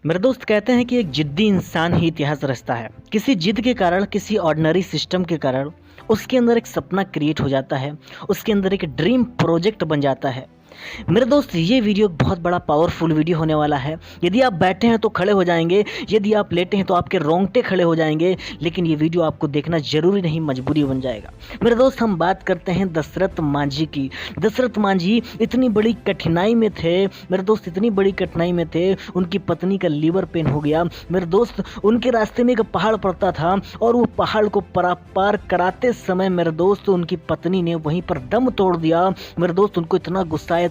मेरे दोस्त कहते हैं कि एक जिद्दी इंसान ही इतिहास रचता है। किसी जिद के कारण, किसी ऑर्डिनरी सिस्टम के कारण उसके अंदर एक सपना क्रिएट हो जाता है, उसके अंदर एक ड्रीम प्रोजेक्ट बन जाता है। मेरे दोस्त, ये वीडियो बहुत बड़ा पावरफुल वीडियो होने वाला है। यदि आप बैठे हैं तो खड़े हो जाएंगे, यदि आप लेटे हैं तो आपके रोंगटे खड़े हो जाएंगे, लेकिन ये वीडियो आपको देखना जरूरी नहीं, मजबूरी बन जाएगा। मेरे दोस्त, हम बात करते हैं दशरथ मांझी की। दशरथ मांझी इतनी बड़ी कठिनाई में थे मेरे दोस्त, इतनी बड़ी कठिनाई में थे, उनकी पत्नी का लीवर पेन हो गया। मेरे दोस्त, उनके रास्ते में एक पहाड़ पड़ता था और वो पहाड़ को पार कराते समय मेरे दोस्त उनकी पत्नी ने वहीं पर दम तोड़ दिया। मेरे दोस्त, उनको इतना गुस्सा आया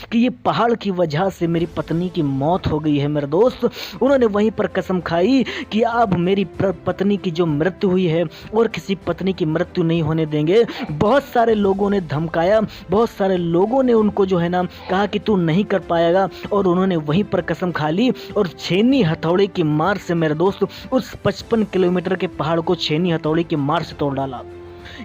कि ये पहाड़ की वजह से मेरी पत्नी की मौत हो गई है। मेरे दोस्त, उन्होंने वहीं पर कसम खाई कि अब मेरी पत्नी की जो मृत्यु हुई है और किसी पत्नी की मृत्यु नहीं होने देंगे। बहुत सारे लोगों ने धमकाया, बहुत सारे लोगों ने उनको जो है ना कहा कि तू नहीं कर पाएगा, और उन्होंने वहीं पर कसम खा ली और छेनी हथौड़े की मार से मेरे दोस्त उस 55 किलोमीटर के पहाड़ को छेनी हथौड़े की मार से तोड़ डाला।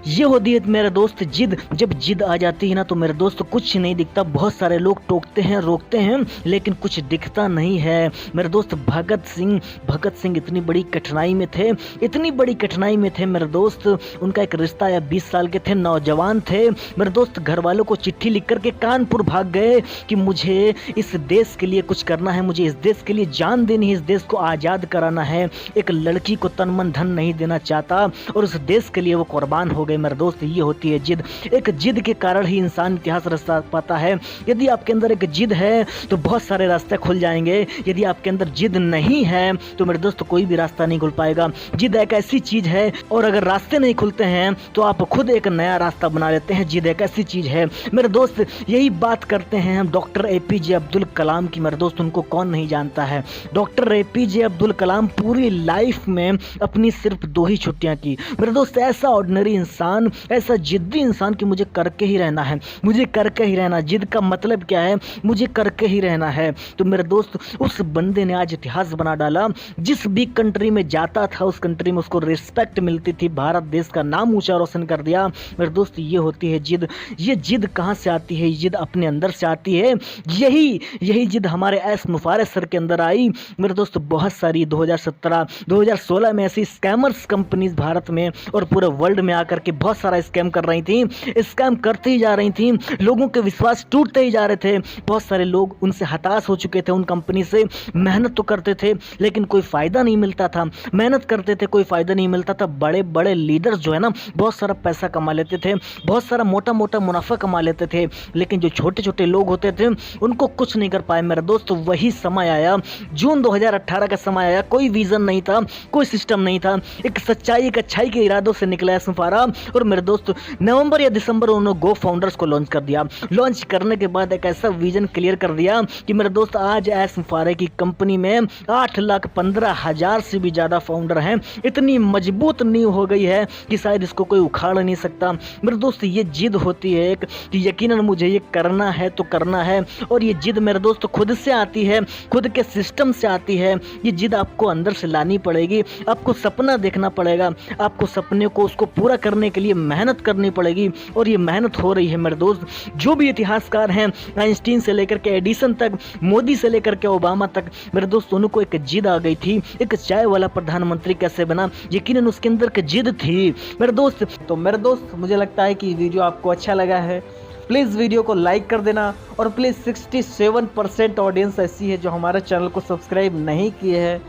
ये होती है मेरे दोस्त जिद। जब जिद आ जाती है ना तो मेरे दोस्त कुछ नहीं दिखता। बहुत सारे लोग टोकते हैं, रोकते हैं, लेकिन कुछ दिखता नहीं है। मेरे दोस्त भगत सिंह इतनी बड़ी कठिनाई में थे, इतनी बड़ी कठिनाई में थे मेरे दोस्त। उनका एक रिश्ता या 20 साल के थे, नौजवान थे मेरे दोस्त। घर वालों को चिट्ठी लिख करके कानपुर भाग गए कि मुझे इस देश के लिए कुछ करना है, मुझे इस देश के लिए जान देनी है, इस देश को आज़ाद कराना है। एक लड़की को तन मन धन नहीं देना चाहता और उस देश के लिए वो कुर्बान हो गए। मेरे दोस्त, ये होती है जिद। एक जिद के कारण ही इंसान इतिहास रच पाता है। यदि आपके अंदर एक जिद है तो बहुत सारे रास्ते खुल जाएंगे। यदि आपके अंदर जिद नहीं है तो मेरे दोस्त कोई भी रास्ता नहीं खुल पाएगा। जिद एक ऐसी चीज है, और अगर रास्ते नहीं खुलते हैं तो आप खुद एक नया रास्ता बना लेते हैं। जिद एक ऐसी चीज है मेरे दोस्त। यही बात करते हैं हम डॉक्टर APJ अब्दुल कलाम की। मेरे दोस्त, उनको कौन नहीं जानता है। डॉक्टर APJ अब्दुल कलाम पूरी लाइफ में अपनी सिर्फ 2 ही छुट्टियां की। मेरे दोस्त, ऐसा ऑर्डिनरी इंसान, ऐसा जिद्दी इंसान कि मुझे करके ही रहना है, मुझे करके ही रहना। जिद का मतलब क्या है? मुझे करके ही रहना है। तो मेरे दोस्त, उस बंदे ने आज इतिहास बना डाला। जिस भी कंट्री में जाता था उस कंट्री में उसको रिस्पेक्ट मिलती थी, भारत देश का नाम ऊंचा रोशन कर दिया। मेरे दोस्त, ये होती है जिद। ये जिद कहाँ से आती है? जिद अपने अंदर से आती है। यही जिद हमारे एस मुफारक सर के अंदर आई। मेरे दोस्त, बहुत सारी 2017 2016 में ऐसी स्कैमर्स कंपनीज भारत में और पूरे वर्ल्ड में आकर के बहुत सारा स्कैम कर रही थी, स्कैम करते ही जा रही थी। लोगों के विश्वास टूटते ही जा रहे थे। बहुत सारे लोग उनसे हताश हो चुके थे, उन कंपनी से। मेहनत तो करते थे लेकिन कोई फायदा नहीं मिलता था, मेहनत करते थे, कोई फायदा नहीं मिलता था। बड़े बड़े लीडर्स जो है ना बहुत सारा पैसा कमा लेते थे, बहुत सारा मोटा मोटा मुनाफा कमा लेते थे, लेकिन जो छोटे छोटे लोग होते थे उनको कुछ नहीं कर पाए। मेरे दोस्त, वही समय आया, जून 2018 का समय आया। कोई विजन नहीं था, कोई सिस्टम नहीं था, एक सच्चाई, एक अच्छाई के इरादों से निकला है मुफारा। और मेरे दोस्त, नवंबर या दिसंबर उन्होंने गो फाउंडर्स को लॉन्च कर दिया। लॉन्च करने के बाद एक ऐसा विजन क्लियर कर दिया कि मेरे दोस्त आज एस मुफारा की कंपनी में 8,15,000 से भी ज़्यादा फाउंडर हैं। इतनी मजबूत नींव हो गई है कि शायद इसको कोई उखाड़ नहीं सकता। मेरे दोस्त, ये जिद होती है एक कि यकीनन मुझे ये करना है तो करना है। और ये जिद मेरे दोस्त खुद से आती है, खुद के सिस्टम से आती है। ये जिद आपको अंदर से लानी पड़ेगी। आपको सपना देखना पड़ेगा, आपको सपने को उसको पूरा करने के लिए मेहनत करनी पड़ेगी, और ये मेहनत हो रही है मेरे दोस्त। जो भी इतिहासकार हैं, आइंस्टीन से लेकर के एडिसन तक, मोदी से लेकर के ओबामा तक, मेरे दोस्त उनको एक जिद आ गई थी। एक चाय वाला प्रधानमंत्री कैसे बना, यकीनन उसके अंदर एक जिद थी मेरे दोस्त। तो मेरे दोस्त, मुझे लगता है कि वीडियो आपको अच्छा लगा है। प्लीज़ वीडियो को लाइक कर देना, और प्लीज़ 67% ऑडियंस ऐसी है जो हमारे चैनल को सब्सक्राइब नहीं किए हैं।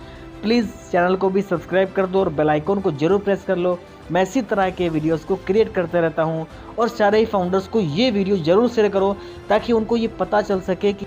प्लीज़ चैनल को भी सब्सक्राइब कर दो और बेल आइकन को जरूर प्रेस कर लो। मैं इसी तरह के वीडियोस को क्रिएट करते रहता हूं, और सारे ही फाउंडर्स को ये वीडियो ज़रूर शेयर करो ताकि उनको ये पता चल सके कि